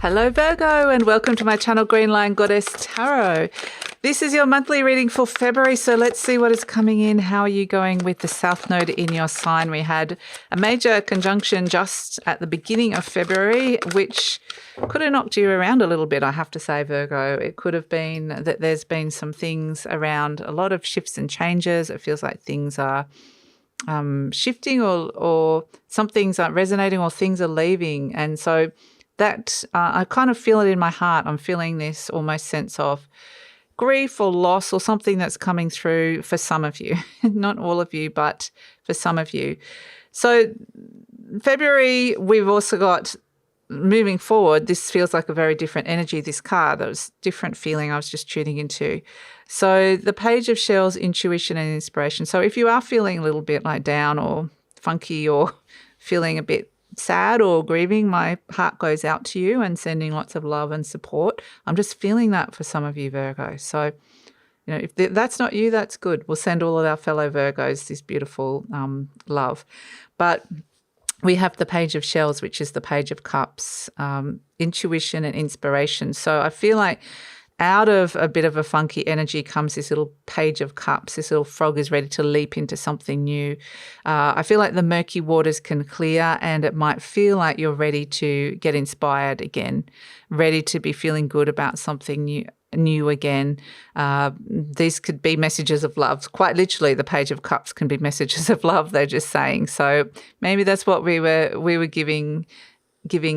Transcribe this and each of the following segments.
Hello Virgo and welcome to my channel GreenLion Goddess Tarot. This is your monthly reading for February, so let's see what is coming in. How are you going with the South Node in your sign? We had a major conjunction just at the beginning of February, which could have knocked you around a little bit, I have to say, Virgo. It could have been that there's been some things around, a lot of shifts and changes. It feels like things are shifting or some things aren't resonating or things are leaving. And so that I kind of feel it in my heart. I'm feeling this almost sense of grief or loss or something that's coming through for some of you. Not all of you, but for some of you. So February, we've also got moving forward. This feels like a very different energy, this card. That was a different feeling I was just tuning into. So the Page of Shells, intuition and inspiration. So if you are feeling a little bit like down or funky or feeling a bit sad or grieving, my heart goes out to you and sending lots of love and support. I'm just feeling that for some of you, Virgo. So, you know, if that's not you, that's good. We'll send all of our fellow Virgos this beautiful love. But we have the Page of Shells, which is the Page of Cups, intuition and inspiration. So I feel like out of a bit of a funky energy comes this little Page of Cups. This little frog is ready to leap into something new. I feel like the murky waters can clear and it might feel like you're ready to get inspired again, ready to be feeling good about something new again. These could be messages of love. Quite literally, the Page of Cups can be messages of love, they're just saying. So maybe that's what we were giving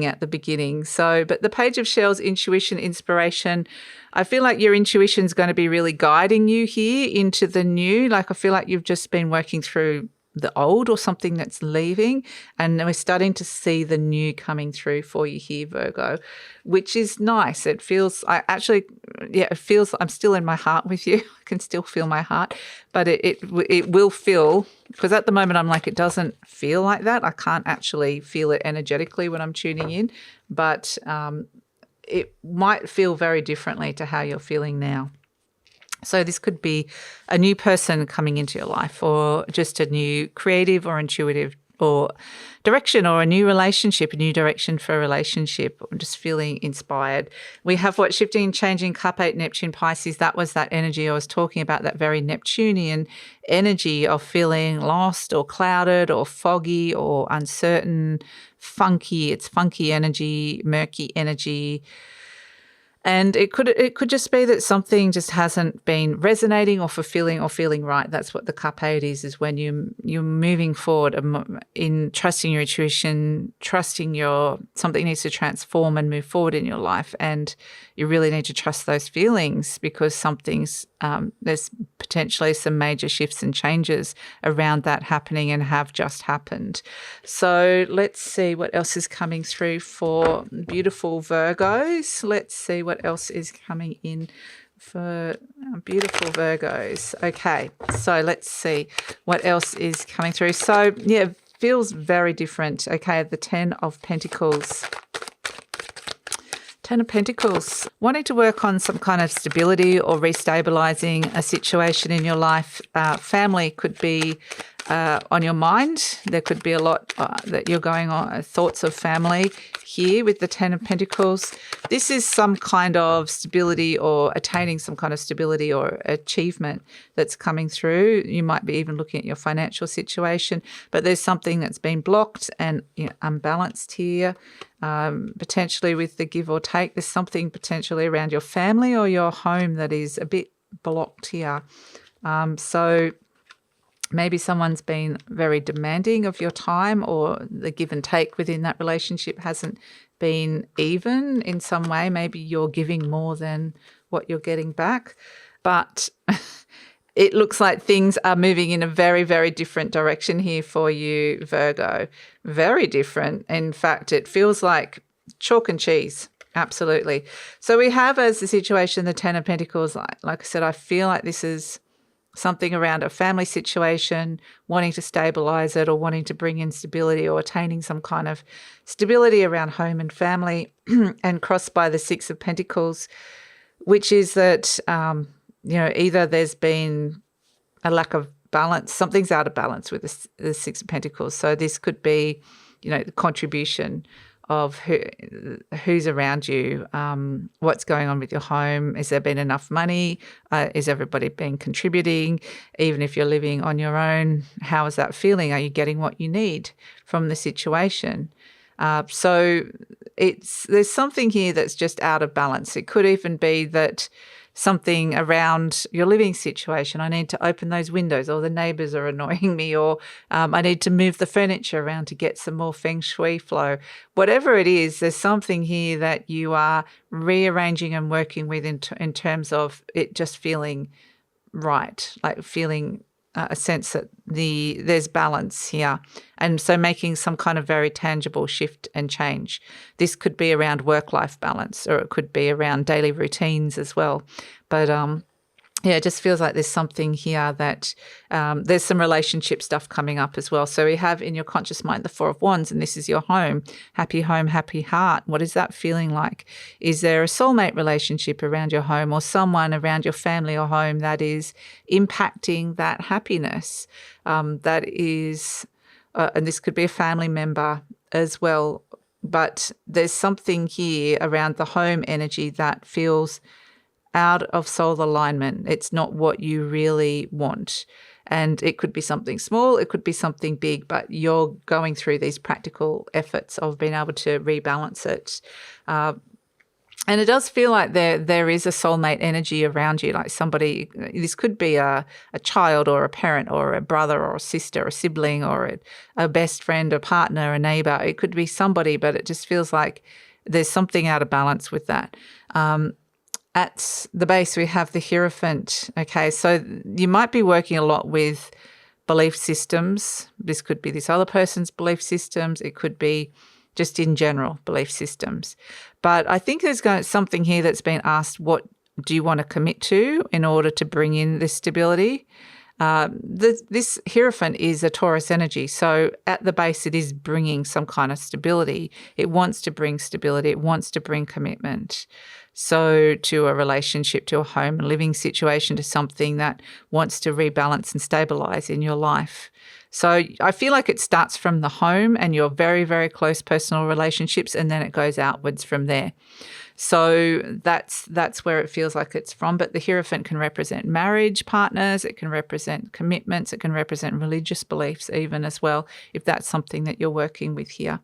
at the beginning. So, but the Page of Shells, intuition, inspiration, I feel like your intuition is going to be really guiding you here into the new. Like I feel like you've just been working through the old or something that's leaving, and we're starting to see the new coming through for you here, Virgo, which is nice. It feels, it feels I'm still in my heart with you. I can still feel my heart, but it will feel, because at the moment I'm like, it doesn't feel like that. I can't actually feel it energetically when I'm tuning in, but it might feel very differently to how you're feeling now. So this could be a new person coming into your life, or just a new creative or intuitive or direction, or a new relationship, a new direction for a relationship, or just feeling inspired. We have what shifting and changing, Cup 8, Neptune, Pisces. That was that energy I was talking about, that very Neptunian energy of feeling lost or clouded or foggy or uncertain, funky. It's funky energy, murky energy. And it could just be that something just hasn't been resonating or fulfilling or feeling right. That's what the Cup 8 is when you're moving forward in trusting your intuition, trusting something needs to transform and move forward in your life. And you really need to trust those feelings, because there's potentially some major shifts and changes around that happening and have just happened. So let's see what else is coming through for beautiful Virgos. Let's see what else is coming in for beautiful Virgos. Okay, so let's see what else is coming through. So yeah, feels very different. Okay, the 10 of Pentacles. 10 of Pentacles, wanting to work on some kind of stability or restabilizing a situation in your life. Family could be on your mind. There could be a lot that you're going on, thoughts of family here with the 10 of Pentacles. This is some kind of stability or attaining some kind of stability or achievement that's coming through. You might be even looking at your financial situation, but there's something that's been blocked and unbalanced here. Potentially with the give or take, there's something potentially around your family or your home that is a bit blocked here. So maybe someone's been very demanding of your time, or the give and take within that relationship hasn't been even in some way. Maybe you're giving more than what you're getting back. But it looks like things are moving in a very, very different direction here for you, Virgo. Very different. In fact, it feels like chalk and cheese. Absolutely. So we have as the situation the 10 of Pentacles. Like I said, I feel like this is something around a family situation, wanting to stabilize it or wanting to bring in stability or attaining some kind of stability around home and family, and crossed by the 6 of Pentacles, which is that, either there's been a lack of balance, something's out of balance with the 6 of Pentacles. So this could be, the contribution of who's around you, what's going on with your home. Has there been enough money? Is everybody been contributing? Even if you're living on your own, how is that feeling? Are you getting what you need from the situation? So there's something here that's just out of balance. It could even be that something around your living situation. I need to open those windows, or the neighbours are annoying me, or I need to move the furniture around to get some more feng shui flow. Whatever it is, there's something here that you are rearranging and working with in terms of it just feeling right, like feeling a sense that there's balance here. And so making some kind of very tangible shift and change. This could be around work-life balance, or it could be around daily routines as well. But yeah, it just feels like there's something here that there's some relationship stuff coming up as well. So we have in your conscious mind the Four of Wands, and this is your home, happy heart. What is that feeling like? Is there a soulmate relationship around your home, or someone around your family or home that is impacting that happiness? That is, and this could be a family member as well, but there's something here around the home energy that feels out of soul alignment. It's not what you really want. And it could be something small, it could be something big, but you're going through these practical efforts of being able to rebalance it. And it does feel like there is a soulmate energy around you, like somebody. This could be a child or a parent or a brother or a sister or a sibling or a best friend, a partner, a neighbour. It could be somebody, but it just feels like there's something out of balance with that. At the base, we have the Hierophant. Okay, so you might be working a lot with belief systems. This could be this other person's belief systems. It could be just in general belief systems. But I think there's something here that's been asked, what do you want to commit to in order to bring in this stability? This Hierophant is a Taurus energy. So at the base, it is bringing some kind of stability. It wants to bring stability. It wants to bring commitment. So to a relationship, to a home and living situation, to something that wants to rebalance and stabilize in your life. So I feel like it starts from the home and your very, very close personal relationships, and then it goes outwards from there. So that's where it feels like it's from. But the Hierophant can represent marriage partners, it can represent commitments, it can represent religious beliefs even as well, if that's something that you're working with here.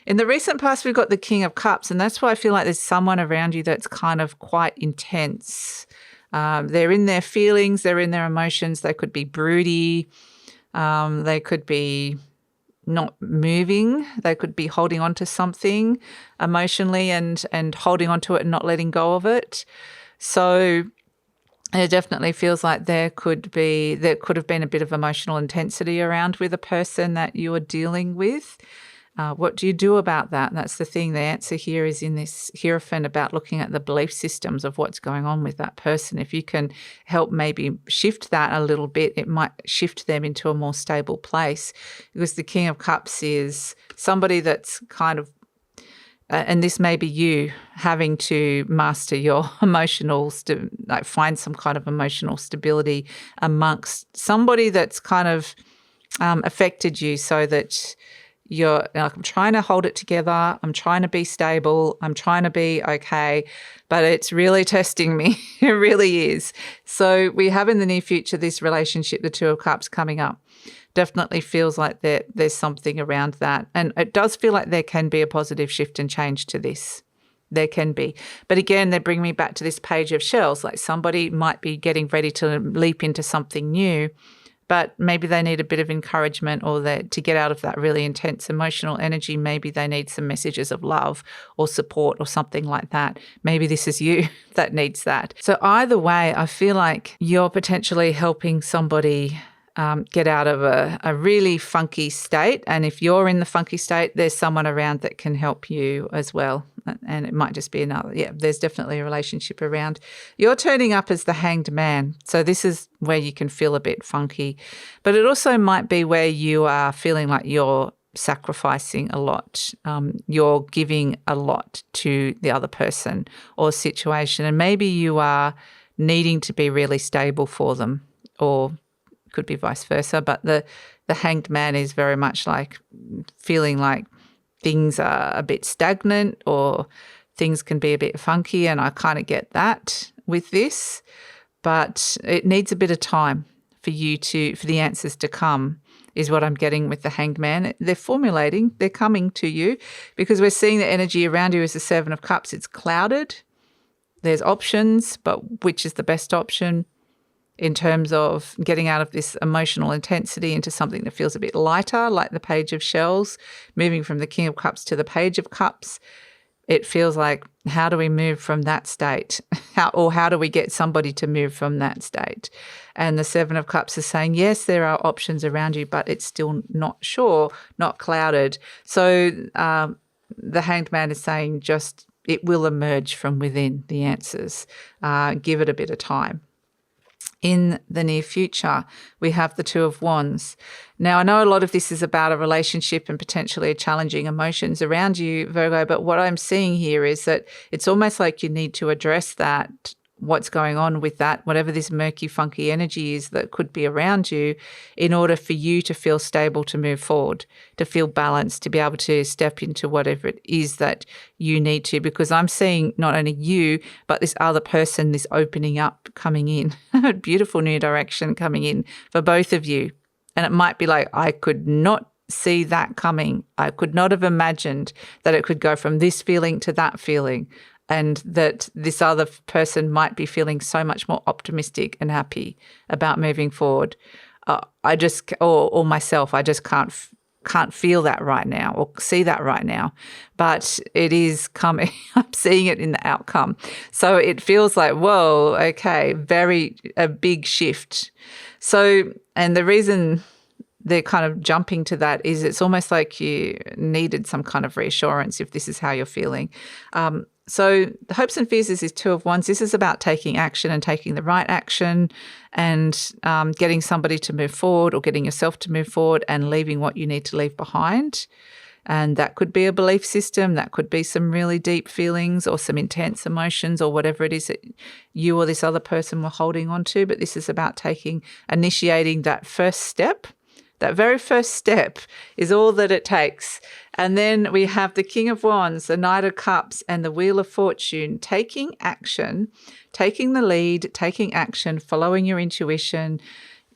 In the recent past, we've got the King of Cups, and that's why I feel like there's someone around you that's kind of quite intense. They're in their feelings, they're in their emotions. They could be broody. They could be not moving. They could be holding on to something emotionally and holding on to it and not letting go of it. So it definitely feels like there could have been a bit of emotional intensity around with a person that you are dealing with. What do you do about that? And that's the thing. The answer here is in this Hierophant about looking at the belief systems of what's going on with that person. If you can help maybe shift that a little bit, it might shift them into a more stable place. Because the King of Cups is somebody that's kind of, and this may be you having to master your emotional, like find some kind of emotional stability amongst somebody that's kind of affected you, so that you're like, I'm trying to hold it together. I'm trying to be stable. I'm trying to be okay, but it's really testing me. It really is. So we have in the near future this relationship, the Two of Cups coming up. Definitely feels like there's something around that. And it does feel like there can be a positive shift and change to this. There can be. But again, they bring me back to this Page of Shells. Like somebody might be getting ready to leap into something new, but maybe they need a bit of encouragement, or to get out of that really intense emotional energy. Maybe they need some messages of love or support or something like that. Maybe this is you that needs that. So either way, I feel like you're potentially helping somebody get out of a really funky state. And if you're in the funky state, there's someone around that can help you as well. And it might just be another, there's definitely a relationship around. You're turning up as the Hanged Man. So this is where you can feel a bit funky. But it also might be where you are feeling like you're sacrificing a lot. You're giving a lot to the other person or situation. And maybe you are needing to be really stable for them, or could be vice versa. But the Hanged Man is very much like feeling like things are a bit stagnant or things can be a bit funky, and I kind of get that with this, but it needs a bit of time for the answers to come, is what I'm getting with the Hanged Man. They're formulating, they're coming to you, because we're seeing the energy around you as the Seven of Cups. It's clouded. There's options, but which is the best option in terms of getting out of this emotional intensity into something that feels a bit lighter, like the Page of Shells, moving from the King of Cups to the Page of Cups. It feels like, how do we move from that state? How do we get somebody to move from that state? And the Seven of Cups is saying, yes, there are options around you, but it's still not sure, not clouded. So the Hanged Man is saying just it will emerge from within, the answers. Give it a bit of time. In the near future, we have the Two of Wands. Now, I know a lot of this is about a relationship and potentially challenging emotions around you, Virgo, but what I'm seeing here is that it's almost like you need to address that, what's going on with that, whatever this murky, funky energy is that could be around you, in order for you to feel stable, to move forward, to feel balanced, to be able to step into whatever it is that you need to. Because I'm seeing not only you, but this other person, this opening up coming in, a beautiful new direction coming in for both of you. And it might be like, I could not see that coming. I could not have imagined that it could go from this feeling to that feeling, and that this other person might be feeling so much more optimistic and happy about moving forward. Or myself, I just can't feel that right now or see that right now, but it is coming. I'm seeing it in the outcome. So it feels like, whoa, okay, a big shift. So, and the reason they're kind of jumping to that is it's almost like you needed some kind of reassurance if this is how you're feeling. So the hopes and fears is Two of Wands. This is about taking action and taking the right action, and getting somebody to move forward, or getting yourself to move forward, and leaving what you need to leave behind. And that could be a belief system. That could be some really deep feelings or some intense emotions, or whatever it is that you or this other person were holding on to. But this is about initiating that first step. That very first step is all that it takes. And then we have the King of Wands, the Knight of Cups, and the Wheel of Fortune, taking action, taking the lead, taking action, following your intuition.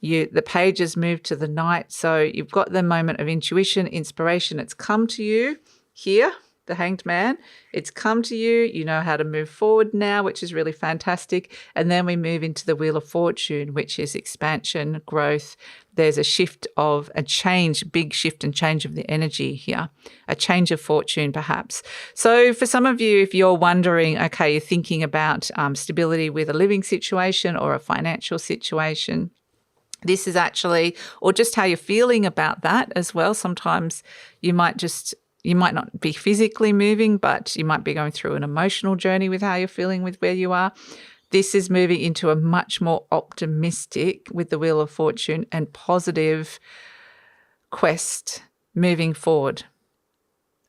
The pages move to the Knight. So you've got the moment of intuition, inspiration. It's come to you here, the Hanged Man. It's come to you. You know how to move forward now, which is really fantastic. And then we move into the Wheel of Fortune, which is expansion, growth. There's a shift of a change, big shift and change of the energy here, a change of fortune perhaps. So for some of you, if you're wondering, okay, you're thinking about stability with a living situation or a financial situation, this is actually, or just how you're feeling about that as well. Sometimes you might not be physically moving, but you might be going through an emotional journey with how you're feeling with where you are. This is moving into a much more optimistic, with the Wheel of Fortune, and positive quest moving forward.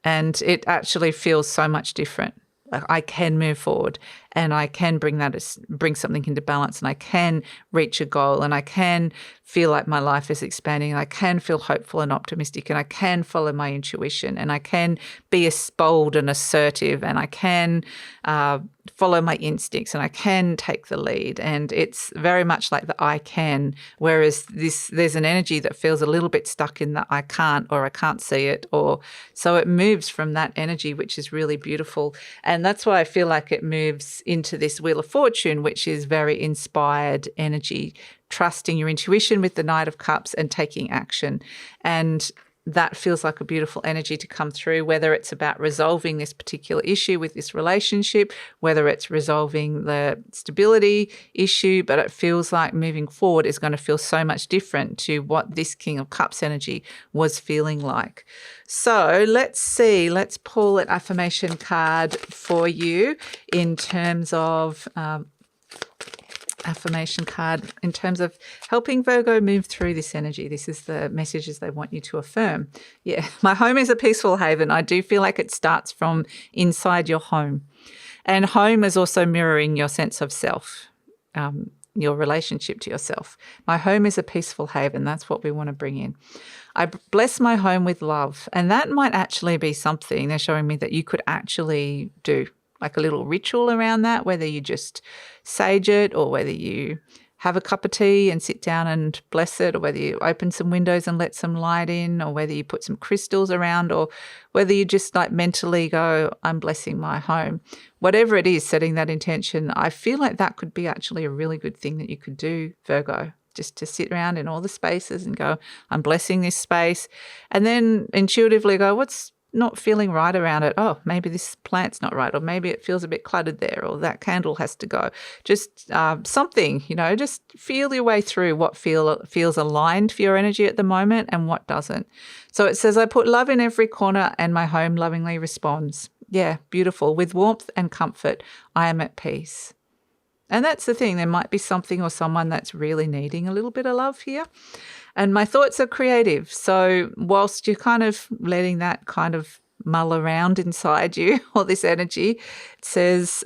And it actually feels so much different. Like, I can move forward, and I can bring something into balance, and I can reach a goal, and I can feel like my life is expanding, and I can feel hopeful and optimistic, and I can follow my intuition, and I can be bold and assertive, and I can follow my instincts, and I can take the lead. And it's very much like the I can, whereas there's an energy that feels a little bit stuck in the I can't, or I can't see it, or so it moves from that energy, which is really beautiful. And that's why I feel like it moves into this Wheel of Fortune, which is very inspired energy, trusting your intuition with the Knight of Cups and taking action. And that feels like a beautiful energy to come through, whether it's about resolving this particular issue with this relationship, whether it's resolving the stability issue, but it feels like moving forward is going to feel so much different to what this King of Cups energy was feeling like. So let's see, let's pull an affirmation card for you in terms of affirmation card in terms of helping Virgo move through this energy. This is the messages they want you to affirm. Yeah, my home is a peaceful haven. I do feel like it starts from inside your home. And home is also mirroring your sense of self. your relationship to yourself. My home is a peaceful haven. That's what we want to bring in. I bless my home with love. And that might actually be something they're showing me that you could actually do, like a little ritual around that, whether you just sage it or whether you have a cup of tea and sit down and bless it, or whether you open some windows and let some light in, or whether you put some crystals around, or whether you just like mentally go, I'm blessing my home. Whatever it is, setting that intention, I feel like that could be actually a really good thing that you could do, Virgo, just to sit around in all the spaces and go, I'm blessing this space. And then intuitively go, what's not feeling right around it? Oh, maybe this plant's not right, or maybe it feels a bit cluttered there, or that candle has to go. Just something, just feel your way through what feels aligned for your energy at the moment and what doesn't. So it says, I put love in every corner and my home lovingly responds. Yeah, beautiful. With warmth and comfort, I am at peace. And that's the thing. There might be something or someone that's really needing a little bit of love here. And my thoughts are creative. So whilst you're kind of letting that kind of mull around inside you, or this energy, it says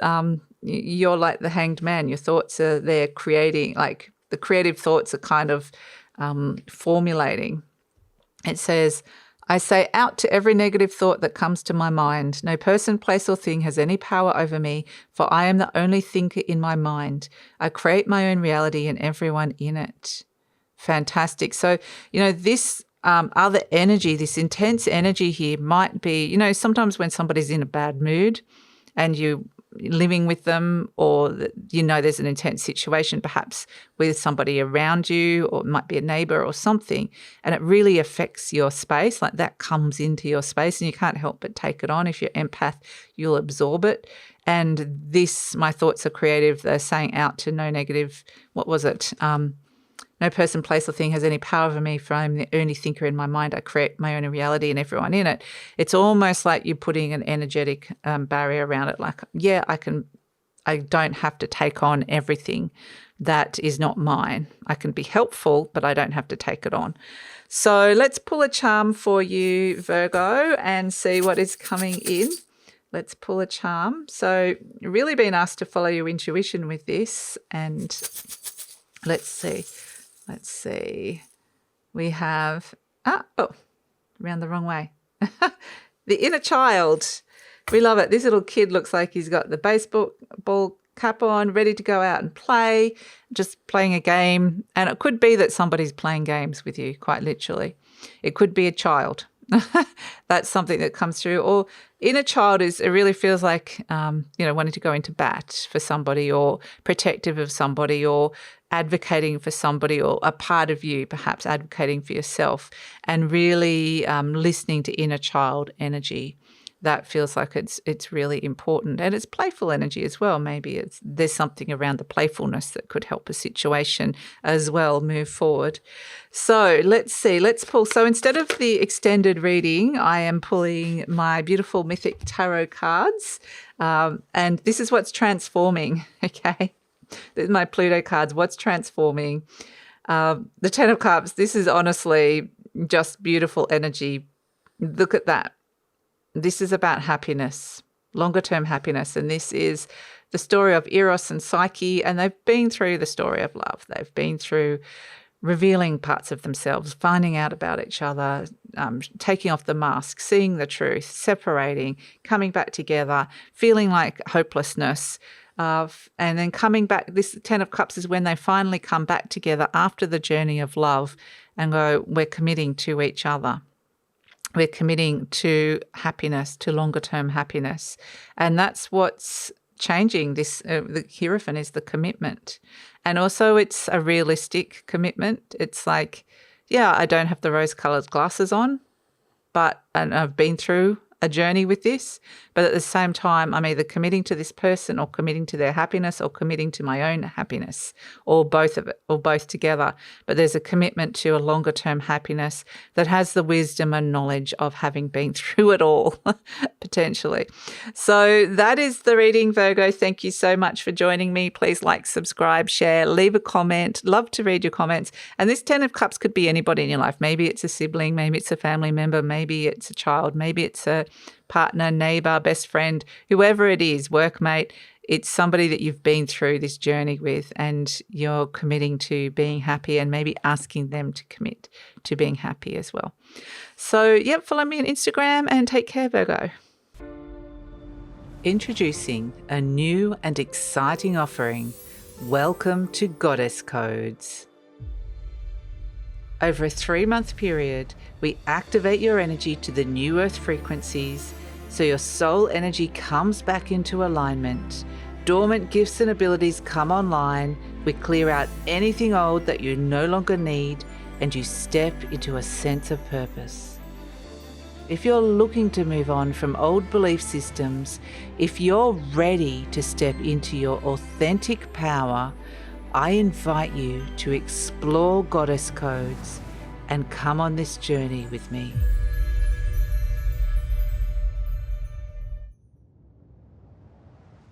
you're like the hanged man. Your thoughts are there creating, like the creative thoughts are kind of formulating. It says, I say out to every negative thought that comes to my mind. No person, place, or thing has any power over me, for I am the only thinker in my mind. I create my own reality and everyone in it. Fantastic. So, this other energy, this intense energy here might be, sometimes when somebody's in a bad mood and you're living with them, or, there's an intense situation perhaps with somebody around you, or it might be a neighbor or something, and it really affects your space, like that comes into your space and you can't help but take it on. If you're empath, you'll absorb it. And this, my thoughts are creative, they're saying out to no negative, what was it? No person, place, or thing has any power over me, for I am the only thinker in my mind. I create my own reality and everyone in it. It's almost like you're putting an energetic barrier around it. Like, yeah, I don't have to take on everything that is not mine. I can be helpful, but I don't have to take it on. So let's pull a charm for you, Virgo, and see what is coming in. Let's pull a charm. So you're really being asked to follow your intuition with this. And let's see. We have, around the wrong way. The inner child. We love it. This little kid looks like he's got the baseball cap on, ready to go out and play, just playing a game. And it could be that somebody's playing games with you, quite literally. It could be a child. That's something that comes through. Or inner child it really feels like, wanting to go into bat for somebody, or protective of somebody, or advocating for somebody, or a part of you perhaps advocating for yourself, and really listening to inner child energy. That feels like it's really important, and it's playful energy as well. Maybe there's something around the playfulness that could help a situation as well move forward. So let's see, let's pull. So instead of the extended reading, I am pulling my beautiful Mythic Tarot cards, and this is what's transforming, okay? There's my Pluto cards, what's transforming. The Ten of Cups, this is honestly just beautiful energy. Look at that. This is about happiness, longer-term happiness, and this is the story of Eros and Psyche, and they've been through the story of love. They've been through revealing parts of themselves, finding out about each other, taking off the mask, seeing the truth, separating, coming back together, feeling like hopelessness, and then coming back. This Ten of Cups is when they finally come back together after the journey of love and go, we're committing to each other. We're committing to happiness, to longer-term happiness. And that's what's changing. The Hierophant is the commitment. And also it's a realistic commitment. It's like, yeah, I don't have the rose-coloured glasses on, and I've been through a journey with this, but at the same time, I'm either committing to this person or committing to their happiness or committing to my own happiness, or both of it, or both together. But there's a commitment to a longer term happiness that has the wisdom and knowledge of having been through it all, potentially. So that is the reading, Virgo. Thank you so much for joining me. Please like, subscribe, share, leave a comment. Love to read your comments. And this Ten of Cups could be anybody in your life. Maybe it's a sibling, maybe it's a family member, maybe it's a child, maybe it's a partner, neighbor, best friend, whoever it is, workmate. it's somebody that you've been through this journey with and you're committing to being happy and maybe asking them to commit to being happy as well. So, yep, follow me on Instagram and take care, Virgo. Introducing a new and exciting offering. Welcome to Goddess Codes. Over a 3-month period, we activate your energy to the new earth frequencies so your soul energy comes back into alignment. Dormant gifts and abilities come online. We clear out anything old that you no longer need and you step into a sense of purpose. If you're looking to move on from old belief systems, if you're ready to step into your authentic power, I invite you to explore Goddess Codes and come on this journey with me.